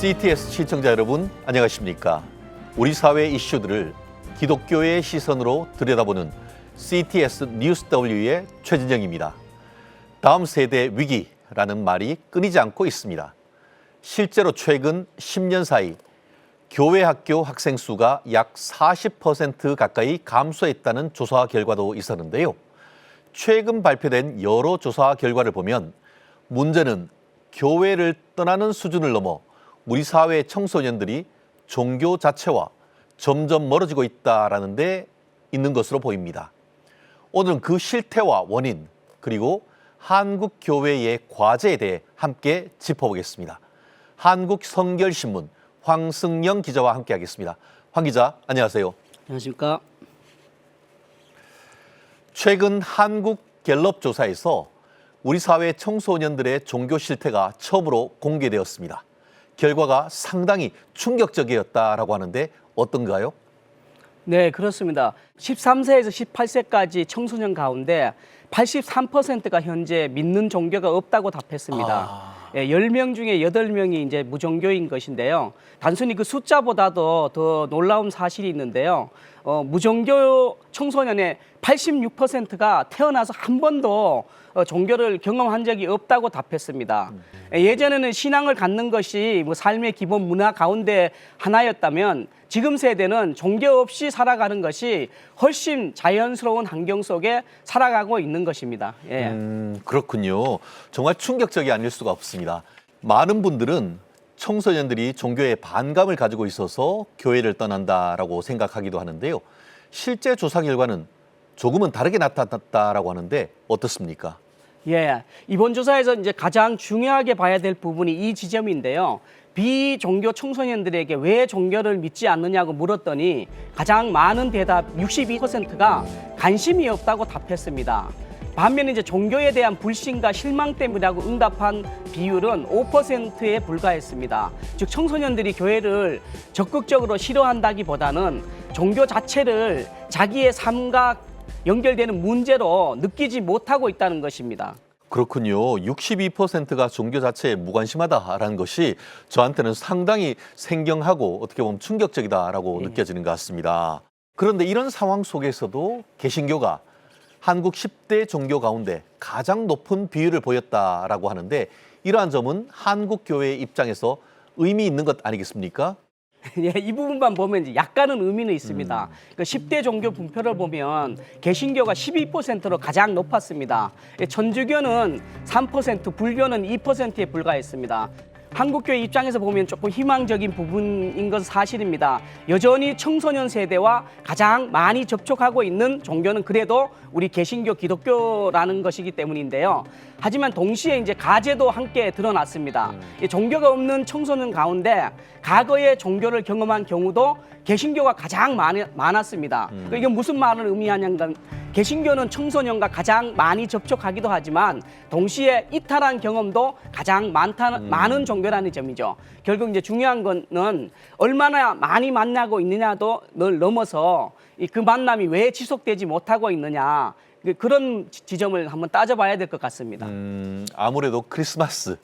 CTS 시청자 여러분, 안녕하십니까? 우리 사회 이슈들을 기독교의 시선으로 들여다보는 CTS 뉴스W의 최진영입니다. 다음 세대 위기라는 말이 끊이지 않고 있습니다. 실제로 최근 10년 사이 교회 학교 학생 수가 약 40% 가까이 감소했다는 조사 결과도 있었는데요. 최근 발표된 여러 조사 결과를 보면 문제는 교회를 떠나는 수준을 넘어 우리 사회의 청소년들이 종교 자체와 점점 멀어지고 있다는 데 있는 것으로 보입니다. 오늘은 그 실태와 원인, 그리고 한국 교회의 과제에 대해 함께 짚어보겠습니다. 한국성결신문 황승영 기자와 함께하겠습니다. 황 기자, 안녕하세요. 안녕하십니까. 최근 한국갤럽 조사에서 우리 사회 청소년들의 종교 실태가 처음으로 공개되었습니다. 결과가 상당히 충격적이었다라고 하는데 어떤가요? 네, 그렇습니다. 13세에서 18세까지 청소년 가운데 83%가 현재 믿는 종교가 없다고 답했습니다. 10명 중에 8명이 이제 무종교인 것인데요. 단순히 그 숫자보다도 더 놀라운 사실이 있는데요. 무종교 청소년의 86%가 태어나서 한 번도 종교를 경험한 적이 없다고 답했습니다. 예전에는 신앙을 갖는 것이 뭐 삶의 기본 문화 가운데 하나였다면 지금 세대는 종교 없이 살아가는 것이 훨씬 자연스러운 환경 속에 살아가고 있는 것입니다. 예. 그렇군요. 정말 충격적이 아닐 수가 없습니다. 많은 분들은 청소년들이 종교에 반감을 가지고 있어서 교회를 떠난다라고 생각하기도 하는데요. 실제 조사 결과는 조금은 다르게 나타났다라고 하는데 어떻습니까? 예, 이번 조사에서 이제 가장 중요하게 봐야 될 부분이 이 지점인데요. 비종교 청소년들에게 왜 종교를 믿지 않느냐고 물었더니 가장 많은 대답 62%가 관심이 없다고 답했습니다. 반면에 이제 종교에 대한 불신과 실망 때문이라고 응답한 비율은 5%에 불과했습니다. 즉 청소년들이 교회를 적극적으로 싫어한다기보다는 종교 자체를 자기의 삶과 연결되는 문제로 느끼지 못하고 있다는 것입니다. 그렇군요. 62%가 종교 자체에 무관심하다라는 것이 저한테는 상당히 생경하고 어떻게 보면 충격적이다라고 느껴지는 것 같습니다. 그런데 이런 상황 속에서도 개신교가 한국 10대 종교 가운데 가장 높은 비율을 보였다라고 하는데 이러한 점은 한국 교회의 입장에서 의미 있는 것 아니겠습니까? 예, 이 부분만 보면 이제 약간은 의미는 있습니다. 그 10대 종교 분표를 보면 개신교가 12%로 가장 높았습니다. 천주교는 3%, 불교는 2%에 불과했습니다. 한국교회 입장에서 보면 조금 희망적인 부분인 건 사실입니다. 여전히 청소년 세대와 가장 많이 접촉하고 있는 종교는 그래도 우리 개신교 기독교라는 것이기 때문인데요. 하지만 동시에 이제 가제도 함께 드러났습니다. 종교가 없는 청소년 가운데 과거에 종교를 경험한 경우도 개신교가 가장 많았습니다. 이게 무슨 말을 의미하냐면 개신교는 청소년과 가장 많이 접촉하기도 하지만 동시에 이탈한 경험도 가장 많은 종교라는 점이죠. 결국 이제 중요한 거는 얼마나 많이 만나고 있느냐도 늘 넘어서 그 만남이 왜 지속되지 못하고 있느냐 그런 지점을 한번 따져봐야 될 것 같습니다. 아무래도 크리스마스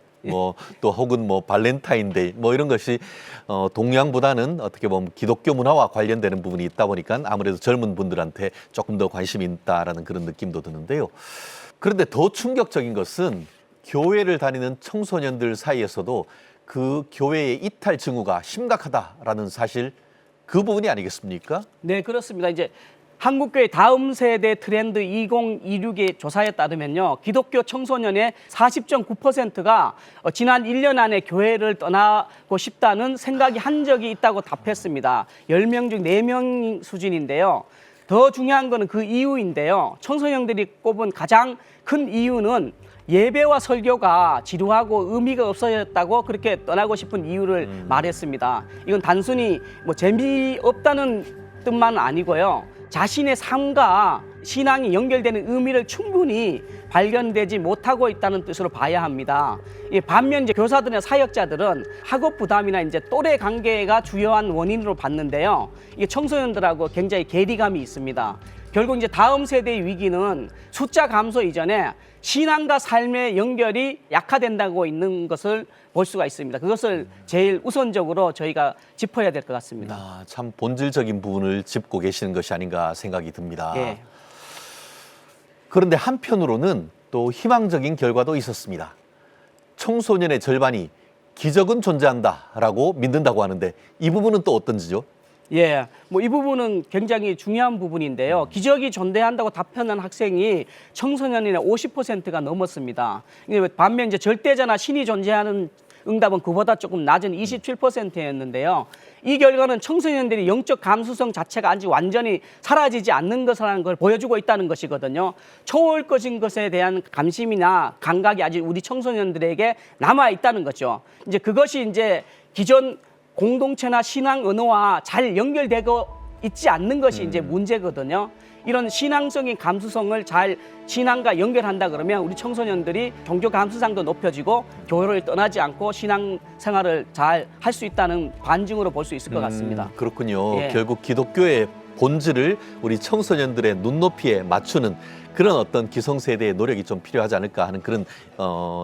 또 혹은 발렌타인데이 이런 것이 동양보다는 어떻게 보면 기독교 문화와 관련되는 부분이 있다 보니까 아무래도 젊은 분들한테 조금 더 관심이 있다라는 그런 느낌도 드는데요. 그런데 더 충격적인 것은 교회를 다니는 청소년들 사이에서도 그 교회의 이탈 징후가 심각하다라는 사실 그 부분이 아니겠습니까? 네, 그렇습니다. 이제 한국교회 다음 세대 트렌드 2026의 조사에 따르면요. 기독교 청소년의 40.9%가 지난 1년 안에 교회를 떠나고 싶다는 생각이 한 적이 있다고 답했습니다. 10명 중 4명 수준인데요. 더 중요한 거는 그 이유인데요. 청소년들이 꼽은 가장 큰 이유는 예배와 설교가 지루하고 의미가 없어졌다고 그렇게 떠나고 싶은 이유를 말했습니다. 이건 단순히 재미없다는 뜻만 아니고요. 자신의 삶과 신앙이 연결되는 의미를 충분히 발견되지 못하고 있다는 뜻으로 봐야 합니다. 반면 이제 교사들이나 사역자들은 학업 부담이나 이제 또래 관계가 주요한 원인으로 봤는데요. 이게 청소년들하고 굉장히 괴리감이 있습니다. 결국 이제 다음 세대의 위기는 숫자 감소 이전에 신앙과 삶의 연결이 약화된다고 있는 것을 볼 수가 있습니다. 그것을 제일 우선적으로 저희가 짚어야 될 것 같습니다. 참 본질적인 부분을 짚고 계시는 것이 아닌가 생각이 듭니다. 예. 그런데 한편으로는 또 희망적인 결과도 있었습니다. 청소년의 절반이 기적은 존재한다라고 믿는다고 하는데 이 부분은 또 어떤지요? 예, 뭐 이 부분은 굉장히 중요한 부분인데요. 기적이 존재한다고 답변한 학생이 청소년인의 50%가 넘었습니다. 반면 이제 절대자나 신이 존재하는 응답은 그보다 조금 낮은 27%였는데요. 이 결과는 청소년들이 영적 감수성 자체가 아직 완전히 사라지지 않는 것이라는 걸 보여주고 있다는 것이거든요. 초월적인 것에 대한 감심이나 감각이 아직 우리 청소년들에게 남아 있다는 거죠. 이제 그것이 이제 기존 공동체나 신앙 언어와 잘 연결되고 있지 않는 것이 이제 문제거든요. 이런 신앙적인 감수성을 잘 신앙과 연결한다 그러면 우리 청소년들이 종교 감수성도 높여지고 교회를 떠나지 않고 신앙 생활을 잘 할 수 있다는 반증으로 볼 수 있을 것 같습니다. 그렇군요. 예. 결국 기독교의 본질을 우리 청소년들의 눈높이에 맞추는 그런 어떤 기성세대의 노력이 좀 필요하지 않을까 하는 그런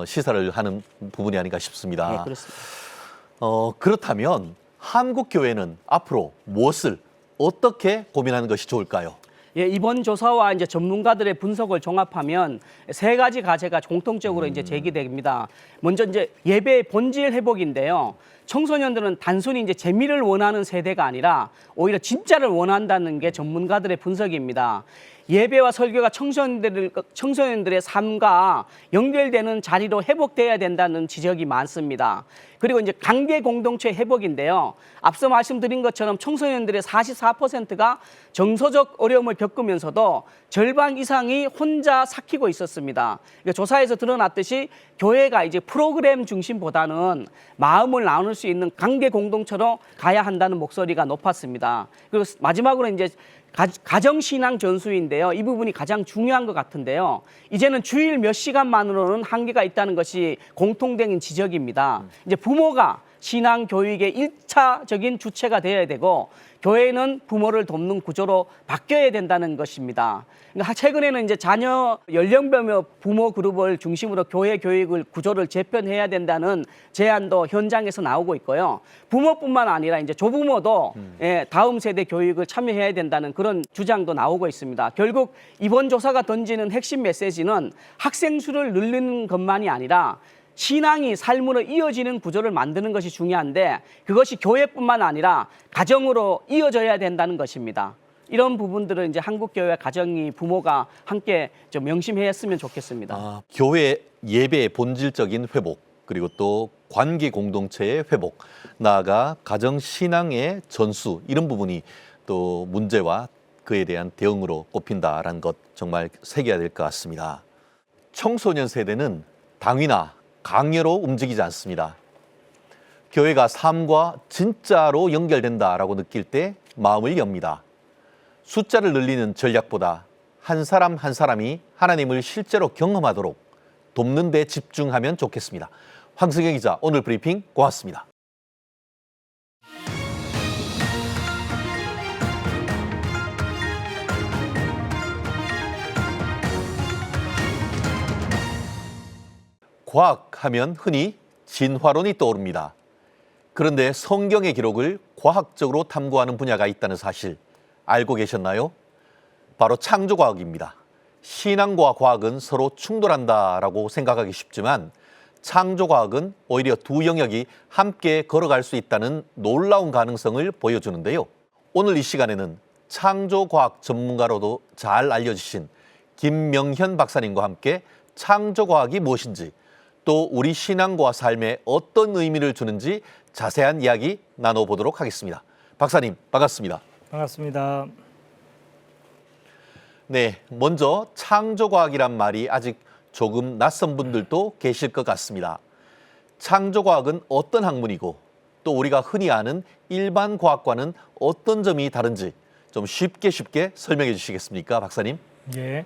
시사를 하는 부분이 아닌가 싶습니다. 네, 그렇습니다. 그렇다면 한국 교회는 앞으로 무엇을 어떻게 고민하는 것이 좋을까요? 예, 이번 조사와 이제 전문가들의 분석을 종합하면 세 가지 과제가 공통적으로 이제 제기됩니다. 먼저 이제 예배의 본질 회복인데요. 청소년들은 단순히 이제 재미를 원하는 세대가 아니라 오히려 진짜를 원한다는 게 전문가들의 분석입니다. 예배와 설교가 청소년들의 삶과 연결되는 자리로 회복돼야 된다는 지적이 많습니다. 그리고 이제 관계 공동체 회복인데요. 앞서 말씀드린 것처럼 청소년들의 44%가 정서적 어려움을 겪으면서도 절반 이상이 혼자 삭히고 있었습니다. 그러니까 조사에서 드러났듯이 교회가 이제 프로그램 중심보다는 마음을 나눌 수 있는 관계 공동체로 가야 한다는 목소리가 높았습니다. 그리고 마지막으로 이제 가정신앙 전수인데요. 이 부분이 가장 중요한 것 같은데요. 이제는 주일 몇 시간만으로는 한계가 있다는 것이 공통된 지적입니다. 이제 부모가 신앙 교육의 1차적인 주체가 되어야 되고 교회는 부모를 돕는 구조로 바뀌어야 된다는 것입니다. 그러니까 최근에는 이제 자녀 연령별 부모 그룹을 중심으로 교회 교육을 구조를 재편해야 된다는 제안도 현장에서 나오고 있고요. 부모뿐만 아니라 이제 조부모도 다음 세대 교육을 참여해야 된다는 그런 주장도 나오고 있습니다. 결국 이번 조사가 던지는 핵심 메시지는 학생 수를 늘리는 것만이 아니라 신앙이 삶으로 이어지는 구조를 만드는 것이 중요한데 그것이 교회뿐만 아니라 가정으로 이어져야 된다는 것입니다. 이런 부분들은 이제 한국 교회와 가정이 부모가 함께 좀 명심했으면 좋겠습니다. 교회 예배의 본질적인 회복, 그리고 또 관계 공동체의 회복, 나아가 가정 신앙의 전수, 이런 부분이 또 문제와 그에 대한 대응으로 꼽힌다라는 것 정말 새겨야 될 것 같습니다. 청소년 세대는 당위나 강요로 움직이지 않습니다. 교회가 삶과 진짜로 연결된다라고 느낄 때 마음을 엽니다. 숫자를 늘리는 전략보다 한 사람 한 사람이 하나님을 실제로 경험하도록 돕는 데 집중하면 좋겠습니다. 황승영 기자, 오늘 브리핑 고맙습니다. 과학하면 흔히 진화론이 떠오릅니다. 그런데 성경의 기록을 과학적으로 탐구하는 분야가 있다는 사실 알고 계셨나요? 바로 창조과학입니다. 신앙과 과학은 서로 충돌한다라고 생각하기 쉽지만 창조과학은 오히려 두 영역이 함께 걸어갈 수 있다는 놀라운 가능성을 보여주는데요. 오늘 이 시간에는 창조과학 전문가로도 잘 알려주신 김명현 박사님과 함께 창조과학이 무엇인지, 또 우리 신앙과 삶에 어떤 의미를 주는지 자세한 이야기 나눠보도록 하겠습니다. 박사님, 반갑습니다. 반갑습니다. 네, 먼저 창조과학이란 말이 아직 조금 낯선 분들도 계실 것 같습니다. 창조과학은 어떤 학문이고 또 우리가 흔히 아는 일반 과학과는 어떤 점이 다른지 좀 쉽게 설명해 주시겠습니까, 박사님? 예.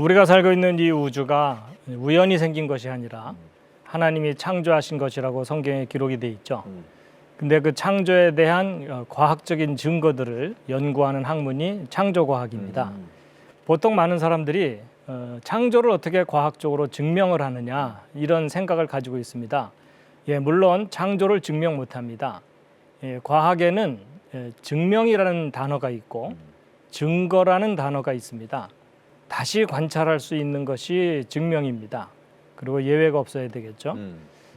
우리가 살고 있는 이 우주가 우연히 생긴 것이 아니라 하나님이 창조하신 것이라고 성경에 기록이 돼 있죠. 근데 그 창조에 대한 과학적인 증거들을 연구하는 학문이 창조과학입니다. 보통 많은 사람들이 창조를 어떻게 과학적으로 증명을 하느냐 이런 생각을 가지고 있습니다. 예, 물론 창조를 증명 못합니다. 예, 과학에는 증명이라는 단어가 있고 증거라는 단어가 있습니다. 다시 관찰할 수 있는 것이 증명입니다. 그리고 예외가 없어야 되겠죠.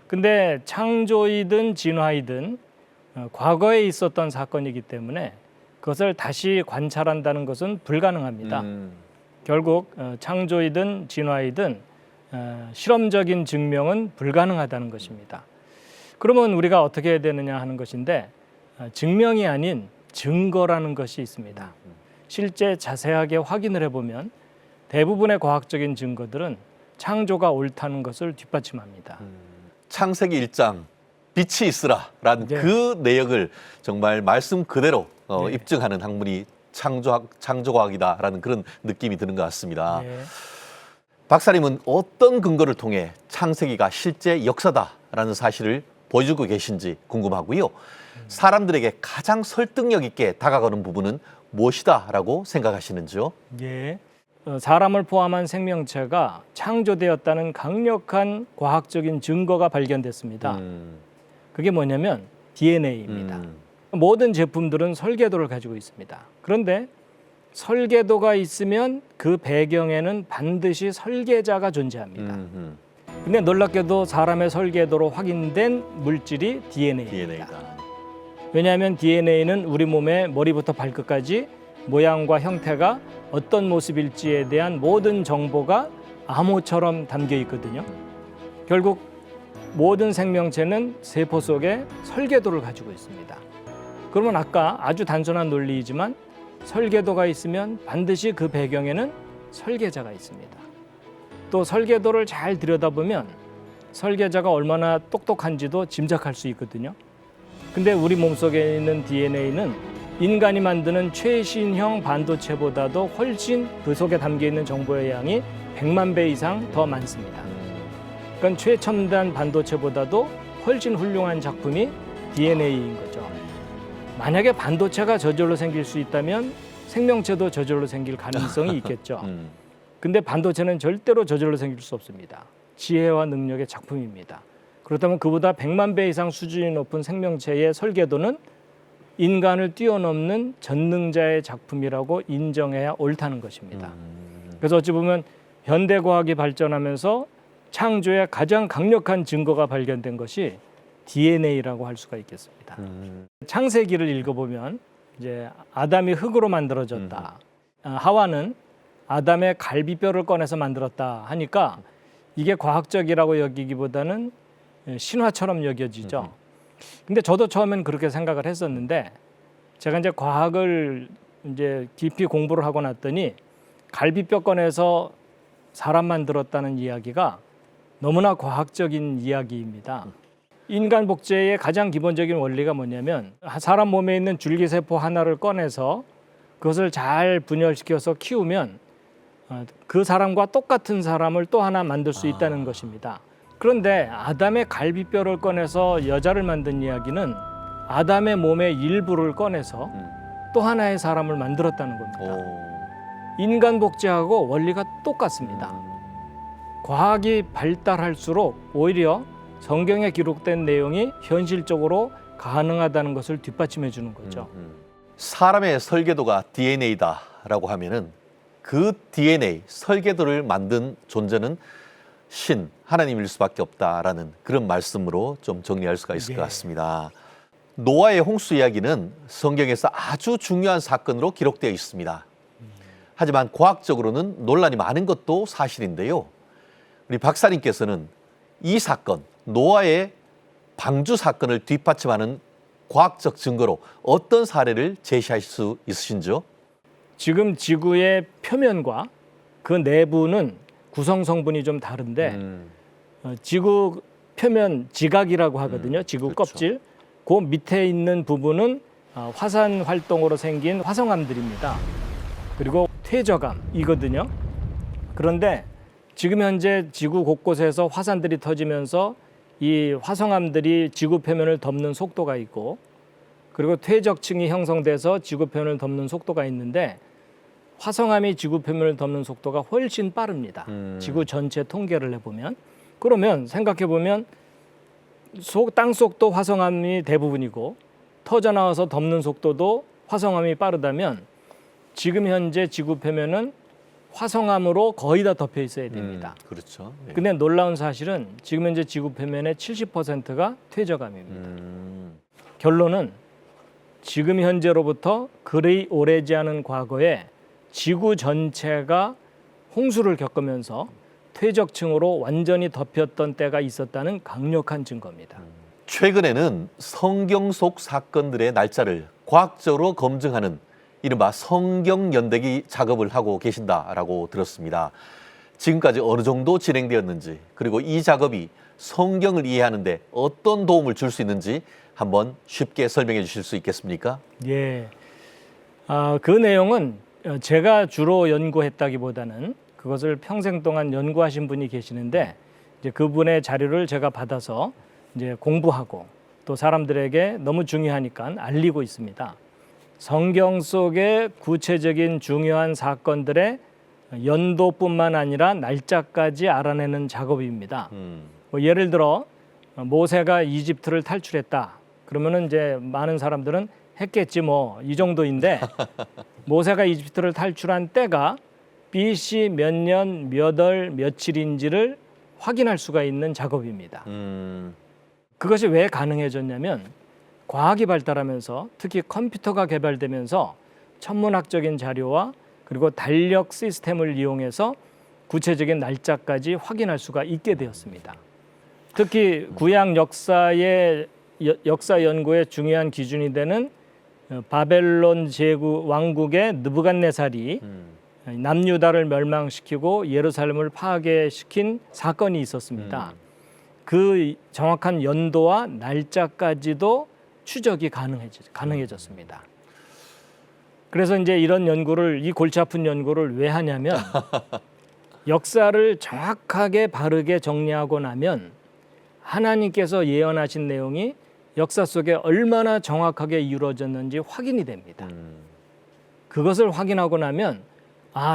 근데 창조이든 진화이든 과거에 있었던 사건이기 때문에 그것을 다시 관찰한다는 것은 불가능합니다. 결국 창조이든 진화이든 실험적인 증명은 불가능하다는 것입니다. 그러면 우리가 어떻게 해야 되느냐 하는 것인데 증명이 아닌 증거라는 것이 있습니다. 실제 자세하게 확인을 해보면 대부분의 과학적인 증거들은 창조가 옳다는 것을 뒷받침합니다. 창세기 1장 빛이 있으라라는 네. 그 내역을 정말 말씀 그대로 네. 입증하는 학문이 창조과학이다라는 그런 느낌이 드는 것 같습니다. 네. 박사님은 어떤 근거를 통해 창세기가 실제 역사다라는 사실을 보여주고 계신지 궁금하고요. 사람들에게 가장 설득력 있게 다가가는 부분은 무엇이다라고 생각하시는지요? 예. 사람을 포함한 생명체가 창조되었다는 강력한 과학적인 증거가 발견됐습니다. 그게 뭐냐면 DNA입니다. 모든 제품들은 설계도를 가지고 있습니다. 그런데 설계도가 있으면 그 배경에는 반드시 설계자가 존재합니다. 근데 놀랍게도 사람의 설계도로 확인된 물질이 DNA입니다. 왜냐하면 DNA는 우리 몸의 머리부터 발끝까지 모양과 형태가 어떤 모습일지에 대한 모든 정보가 암호처럼 담겨 있거든요. 결국 모든 생명체는 세포 속에 설계도를 가지고 있습니다. 그러면 아까 아주 단순한 논리이지만 설계도가 있으면 반드시 그 배경에는 설계자가 있습니다. 또 설계도를 잘 들여다보면 설계자가 얼마나 똑똑한지도 짐작할 수 있거든요. 근데 우리 몸속에 있는 DNA는 인간이 만드는 최신형 반도체보다도 훨씬 그 속에 담겨있는 정보의 양이 100만 배 이상 더 많습니다. 그러니까 최첨단 반도체보다도 훨씬 훌륭한 작품이 DNA인 거죠. 만약에 반도체가 저절로 생길 수 있다면 생명체도 저절로 생길 가능성이 있겠죠. 근데 반도체는 절대로 저절로 생길 수 없습니다. 지혜와 능력의 작품입니다. 그렇다면 그보다 100만 배 이상 수준이 높은 생명체의 설계도는 인간을 뛰어넘는 전능자의 작품이라고 인정해야 옳다는 것입니다. 그래서 어찌 보면 현대과학이 발전하면서 창조의 가장 강력한 증거가 발견된 것이 DNA라고 할 수가 있겠습니다. 창세기를 읽어보면 이제 아담이 흙으로 만들어졌다. 하와는 아담의 갈비뼈를 꺼내서 만들었다 하니까 이게 과학적이라고 여기기보다는 신화처럼 여겨지죠. 근데 저도 처음엔 그렇게 생각을 했었는데 제가 이제 과학을 이제 깊이 공부를 하고 났더니 갈비뼈 꺼내서 사람 만들었다는 이야기가 너무나 과학적인 이야기입니다. 인간 복제의 가장 기본적인 원리가 뭐냐면 사람 몸에 있는 줄기세포 하나를 꺼내서 그것을 잘 분열시켜서 키우면 그 사람과 똑같은 사람을 또 하나 만들 수 있다는 것입니다. 그런데 아담의 갈비뼈를 꺼내서 여자를 만든 이야기는 아담의 몸의 일부를 꺼내서 또 하나의 사람을 만들었다는 겁니다. 인간 복제하고 원리가 똑같습니다. 과학이 발달할수록 오히려 성경에 기록된 내용이 현실적으로 가능하다는 것을 뒷받침해 주는 거죠. 사람의 설계도가 DNA다라고 하면은 그 DNA 설계도를 만든 존재는 신 하나님일 수밖에 없다라는 그런 말씀으로 좀 정리할 수가 있을 것 같습니다. 노아의 홍수 이야기는 성경에서 아주 중요한 사건으로 기록되어 있습니다. 하지만 과학적으로는 논란이 많은 것도 사실인데요. 우리 박사님께서는 이 사건, 노아의 방주 사건을 뒷받침하는 과학적 증거로 어떤 사례를 제시할 수 있으신지요? 지금 지구의 표면과 그 내부는 구성 성분이 좀 다른데 지구 표면 지각이라고 하거든요. 지구 그렇죠. 껍질. 그 밑에 있는 부분은 화산 활동으로 생긴 화성암들입니다. 그리고 퇴적암이거든요. 그런데 지금 현재 지구 곳곳에서 화산들이 터지면서 이 화성암들이 지구 표면을 덮는 속도가 있고 그리고 퇴적층이 형성돼서 지구 표면을 덮는 속도가 있는데 화성암이 지구 표면을 덮는 속도가 훨씬 빠릅니다. 지구 전체 통계를 해보면. 그러면 생각해보면 땅 속도 화성암이 대부분이고 터져나와서 덮는 속도도 화성암이 빠르다면 지금 현재 지구 표면은 화성암으로 거의 다 덮여 있어야 됩니다. 그렇죠. 예. 근데 놀라운 사실은 지금 현재 지구 표면의 70%가 퇴적암입니다. 결론은 지금 현재로부터 그리 오래지 않은 과거에 지구 전체가 홍수를 겪으면서 퇴적층으로 완전히 덮였던 때가 있었다는 강력한 증거입니다. 최근에는 성경 속 사건들의 날짜를 과학적으로 검증하는 이른바 성경 연대기 작업을 하고 계신다라고 들었습니다. 지금까지 어느 정도 진행되었는지, 그리고 이 작업이 성경을 이해하는 데 어떤 도움을 줄 수 있는지 한번 쉽게 설명해 주실 수 있겠습니까? 예. 그 내용은 제가 주로 연구했다기보다는 그것을 평생 동안 연구하신 분이 계시는데 이제 그분의 자료를 제가 받아서 이제 공부하고 또 사람들에게 너무 중요하니까 알리고 있습니다. 성경 속의 구체적인 중요한 사건들의 연도뿐만 아니라 날짜까지 알아내는 작업입니다. 뭐 예를 들어 모세가 이집트를 탈출했다. 그러면은 이제 많은 사람들은 했겠지 뭐 이 정도인데 모세가 이집트를 탈출한 때가 BC 몇 년, 몇 월, 며칠인지를 확인할 수가 있는 작업입니다. 그것이 왜 가능해졌냐면 과학이 발달하면서 특히 컴퓨터가 개발되면서 천문학적인 자료와 그리고 달력 시스템을 이용해서 구체적인 날짜까지 확인할 수가 있게 되었습니다. 특히 구약 역사의 역사 연구의 중요한 기준이 되는 바벨론 제국 왕국의 느부갓네살이 남유다를 멸망시키고 예루살렘을 파괴시킨 사건이 있었습니다. 그 정확한 연도와 날짜까지도 추적이 가능해졌습니다. 그래서 이제 이런 연구를, 이 골치 아픈 연구를 왜 하냐면 역사를 정확하게 바르게 정리하고 나면 하나님께서 예언하신 내용이 역사 속에 얼마나 정확하게 이루어졌는지 확인이 됩니다. 그것을 확인하고 나면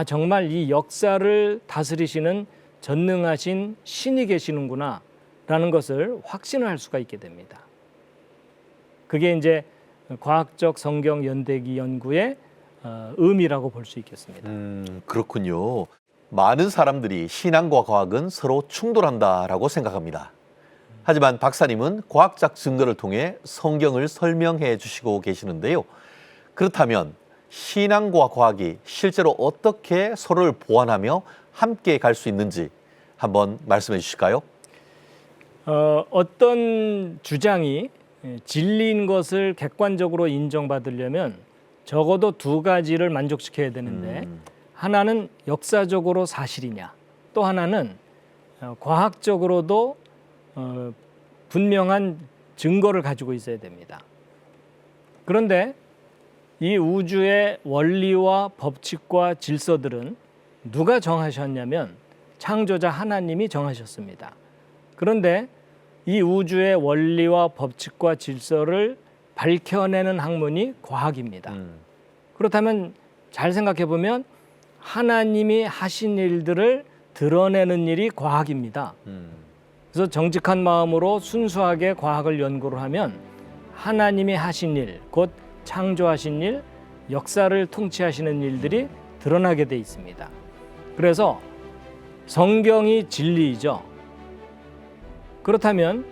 정말 이 역사를 다스리시는 전능하신 신이 계시는구나 라는 것을 확신할 수가 있게 됩니다. 그게 이제 과학적 성경 연대기 연구의 의미라고 볼 수 있겠습니다. 그렇군요. 많은 사람들이 신앙과 과학은 서로 충돌한다라고 생각합니다. 하지만 박사님은 과학적 증거를 통해 성경을 설명해 주시고 계시는데요. 그렇다면 신앙과 과학이 실제로 어떻게 서로를 보완하며 함께 갈 수 있는지 한번 말씀해 주실까요? 어떤 주장이 진리인 것을 객관적으로 인정받으려면 적어도 두 가지를 만족시켜야 되는데 하나는 역사적으로 사실이냐, 또 하나는 과학적으로도 분명한 증거를 가지고 있어야 됩니다. 그런데 이 우주의 원리와 법칙과 질서들은 누가 정하셨냐면 창조자 하나님이 정하셨습니다. 그런데 이 우주의 원리와 법칙과 질서를 밝혀내는 학문이 과학입니다. 그렇다면 잘 생각해 보면 하나님이 하신 일들을 드러내는 일이 과학입니다. 그래서 정직한 마음으로 순수하게 과학을 연구를 하면 하나님이 하신 일, 곧 창조하신 일, 역사를 통치하시는 일들이 드러나게 돼 있습니다. 그래서 성경이 진리이죠. 그렇다면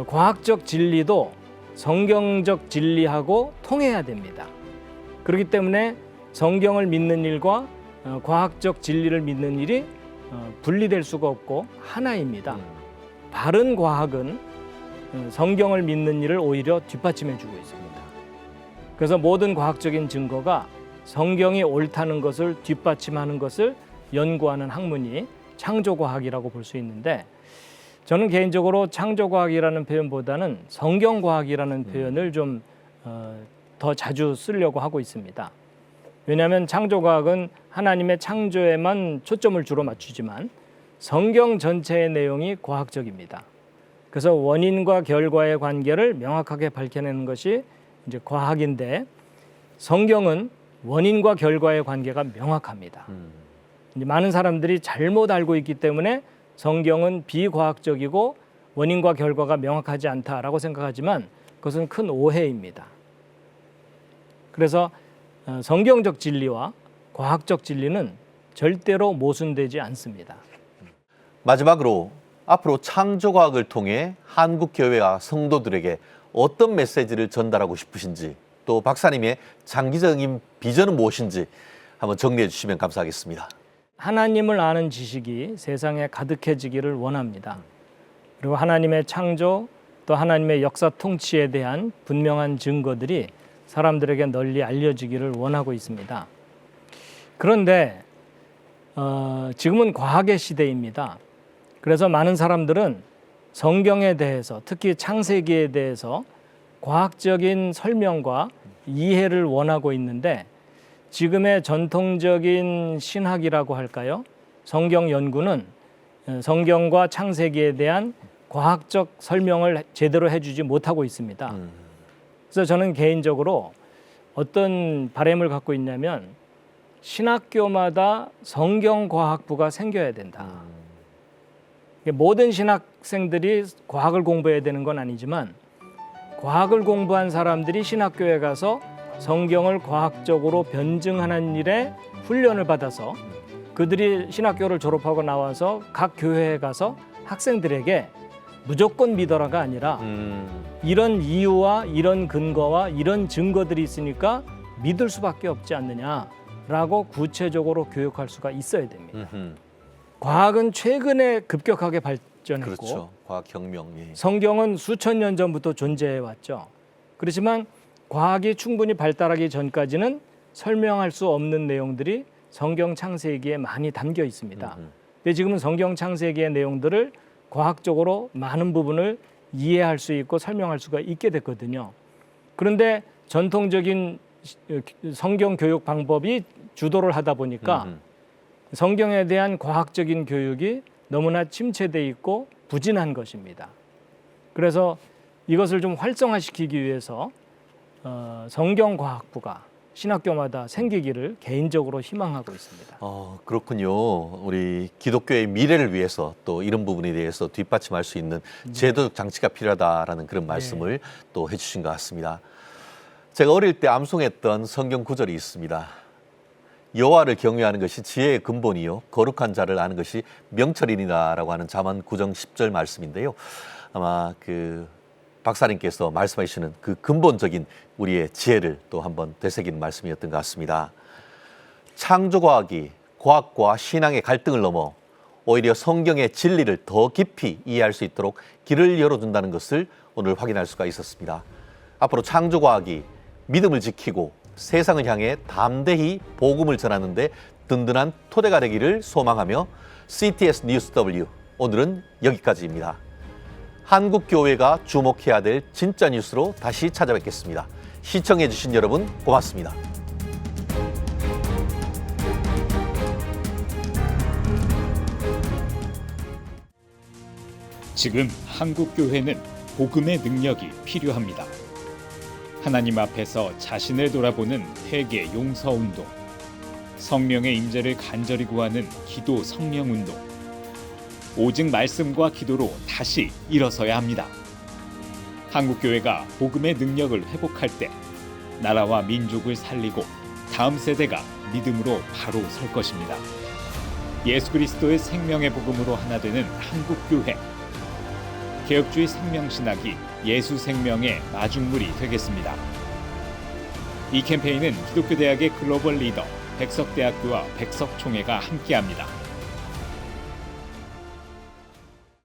과학적 진리도 성경적 진리하고 통해야 됩니다. 그렇기 때문에 성경을 믿는 일과 과학적 진리를 믿는 일이 분리될 수가 없고 하나입니다. 바른 과학은 성경을 믿는 일을 오히려 뒷받침해 주고 있습니다. 그래서 모든 과학적인 증거가 성경이 옳다는 것을 뒷받침하는 것을 연구하는 학문이 창조과학이라고 볼 수 있는데, 저는 개인적으로 창조과학이라는 표현보다는 성경과학이라는 표현을 좀 더 자주 쓰려고 하고 있습니다. 왜냐하면 창조과학은 하나님의 창조에만 초점을 주로 맞추지만 성경 전체의 내용이 과학적입니다. 그래서 원인과 결과의 관계를 명확하게 밝혀내는 것이 이제 과학인데, 성경은 원인과 결과의 관계가 명확합니다. 이제 많은 사람들이 잘못 알고 있기 때문에 성경은 비과학적이고 원인과 결과가 명확하지 않다라고 생각하지만 그것은 큰 오해입니다. 그래서 성경적 진리와 과학적 진리는 절대로 모순되지 않습니다. 마지막으로 앞으로 창조과학을 통해 한국 교회와 성도들에게 어떤 메시지를 전달하고 싶으신지, 또 박사님의 장기적인 비전은 무엇인지 한번 정리해 주시면 감사하겠습니다. 하나님을 아는 지식이 세상에 가득해지기를 원합니다. 그리고 하나님의 창조, 또 하나님의 역사 통치에 대한 분명한 증거들이 사람들에게 널리 알려지기를 원하고 있습니다. 그런데 지금은 과학의 시대입니다. 그래서 많은 사람들은 성경에 대해서, 특히 창세기에 대해서 과학적인 설명과 이해를 원하고 있는데, 지금의 전통적인 신학이라고 할까요? 성경 연구는 성경과 창세기에 대한 과학적 설명을 제대로 해주지 못하고 있습니다. 그래서 저는 개인적으로 어떤 바람을 갖고 있냐면, 신학교마다 성경과학부가 생겨야 된다. 모든 신학생들이 과학을 공부해야 되는 건 아니지만, 과학을 공부한 사람들이 신학교에 가서 성경을 과학적으로 변증하는 일에 훈련을 받아서 그들이 신학교를 졸업하고 나와서 각 교회에 가서 학생들에게 무조건 믿어라가 아니라 이런 이유와 이런 근거와 이런 증거들이 있으니까 믿을 수밖에 없지 않느냐라고 구체적으로 교육할 수가 있어야 됩니다. 과학은 최근에 급격하게 발전했고, 그렇죠. 과학혁명. 예. 성경은 수천 년 전부터 존재해 왔죠. 그렇지만 과학이 충분히 발달하기 전까지는 설명할 수 없는 내용들이 성경 창세기에 많이 담겨 있습니다. 근데 지금은 성경 창세기의 내용들을 과학적으로 많은 부분을 이해할 수 있고 설명할 수가 있게 됐거든요. 그런데 전통적인 성경 교육 방법이 주도를 하다 보니까 성경에 대한 과학적인 교육이 너무나 침체돼 있고 부진한 것입니다. 그래서 이것을 좀 활성화시키기 위해서 성경과학부가 신학교마다 생기기를 개인적으로 희망하고 있습니다. 그렇군요. 우리 기독교의 미래를 위해서 또 이런 부분에 대해서 뒷받침할 수 있는 제도적 장치가 필요하다라는 그런 말씀을 또 해주신 것 같습니다. 제가 어릴 때 암송했던 성경 구절이 있습니다. 여호와를 경외하는 것이 지혜의 근본이요 거룩한 자를 아는 것이 명철이니라라고 하는 잠언 9장 10절 말씀인데요. 아마 그 박사님께서 말씀해 주시는 그 근본적인 우리의 지혜를 또 한번 되새기는 말씀이었던 것 같습니다. 창조과학이 과학과 신앙의 갈등을 넘어 오히려 성경의 진리를 더 깊이 이해할 수 있도록 길을 열어준다는 것을 오늘 확인할 수가 있었습니다. 앞으로 창조과학이 믿음을 지키고 세상을 향해 담대히 복음을 전하는 데 든든한 토대가 되기를 소망하며 CTS 뉴스 W 오늘은 여기까지입니다. 한국 교회가 주목해야 될 진짜 뉴스로 다시 찾아뵙겠습니다. 시청해 주신 여러분 고맙습니다. 지금 한국 교회는 복음의 능력이 필요합니다. 하나님 앞에서 자신을 돌아보는 회개 용서 운동, 성령의 임재를 간절히 구하는 기도 성령 운동, 오직 말씀과 기도로 다시 일어서야 합니다. 한국 교회가 복음의 능력을 회복할 때 나라와 민족을 살리고 다음 세대가 믿음으로 바로 설 것입니다. 예수 그리스도의 생명의 복음으로 하나 되는 한국 교회. 개혁주의 생명신학이 예수 생명의 마중물이 되겠습니다. 이 캠페인은 기독교대학의 글로벌 리더 백석대학교와 백석총회가 함께합니다.